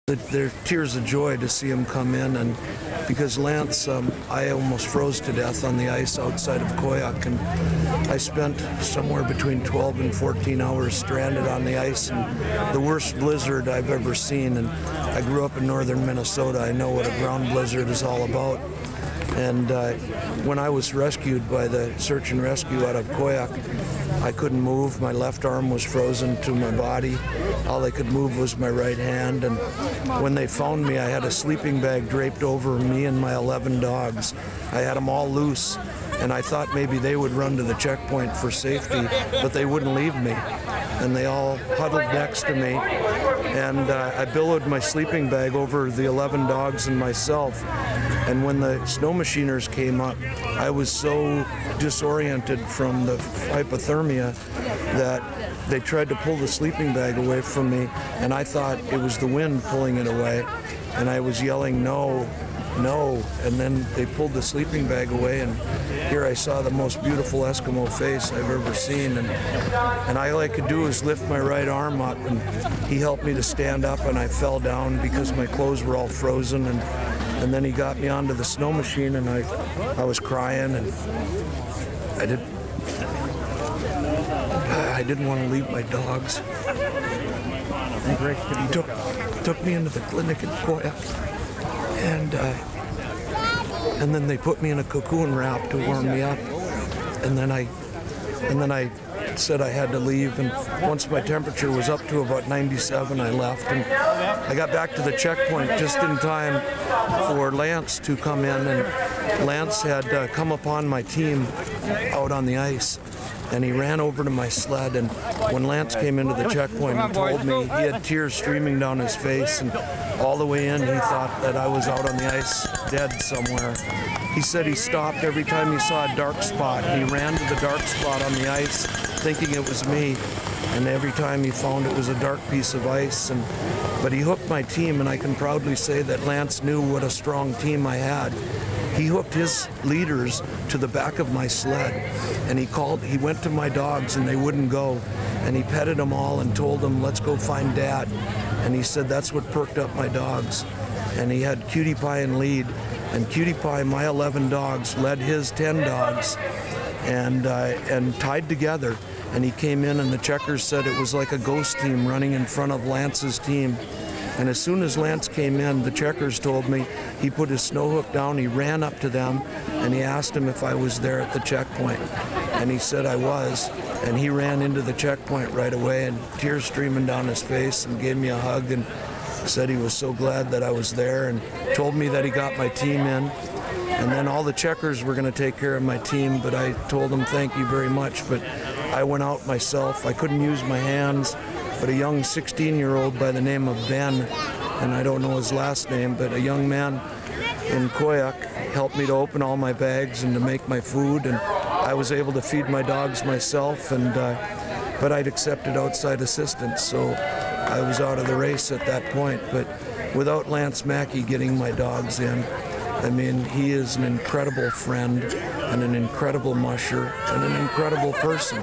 They're tears of joy to see him come in, and because Lance, I almost froze to death on the ice outside of Koyuk, and I spent somewhere between 12 and 14 hours stranded on the ice in the worst blizzard I've ever seen. And I grew up in northern Minnesota. I know what a ground blizzard is all about. And when I was rescued by the search and rescue out of Koyuk, I couldn't move. My left arm was frozen to my body. All I could move was my right hand. And when they found me, I had a sleeping bag draped over me and my 11 dogs. I had them all loose, and I thought maybe they would run to the checkpoint for safety, but they wouldn't leave me. And they all huddled next to me, and I billowed my sleeping bag over the 11 dogs and myself. And when the snow machiners came up, I was so disoriented from the hypothermia that they tried to pull the sleeping bag away from me, and I thought it was the wind pulling it away, and I was yelling, "No, no," and then they pulled the sleeping bag away, and here I saw the most beautiful Eskimo face I've ever seen, and all I could do was lift my right arm up, and he helped me to stand up, and I fell down because my clothes were all frozen, and then he got me onto the snow machine, and I was crying, and I didn't want to leave my dogs. He took me into the clinic in Koyuk, and then they put me in a cocoon wrap to warm me up, and then I said I had to leave, and once my temperature was up to about 97, I left, and I got back to the checkpoint just in time for Lance to come in, and Lance had come upon my team out on the ice, and he ran over to my sled, and when Lance came into the checkpoint, he told me he had tears streaming down his face, and all the way in he thought that I was out on the ice dead somewhere. He said he stopped every time he saw a dark spot. He ran to the dark spot on the ice thinking it was me, and every time he found it was a dark piece of ice. But he hooked my team, and I can proudly say that Lance knew what a strong team I had. He hooked his leaders to the back of my sled, and he went to my dogs, and they wouldn't go, and he petted them all and told them, "Let's go find Dad." And he said that's what perked up my dogs. And he had Cutie Pie in lead, and Cutie Pie, my 11 dogs, led his 10 dogs, and tied together. And he came in, and the checkers said it was like a ghost team running in front of Lance's team. And as soon as Lance came in, the checkers told me he put his snow hook down, he ran up to them, and he asked him if I was there at the checkpoint. And he said I was, and he ran into the checkpoint right away, and tears streaming down his face, and gave me a hug, and said he was so glad that I was there, and told me that he got my team in. And then all the checkers were going to take care of my team, but I told them thank you very much. But I went out myself. I couldn't use my hands, but a young 16-year-old by the name of Ben, and I don't know his last name, but a young man in Koyuk helped me to open all my bags and to make my food, and I was able to feed my dogs myself, but I'd accepted outside assistance, so I was out of the race at that point. But without Lance Mackey getting my dogs in, I mean, he is an incredible friend and an incredible musher and an incredible person.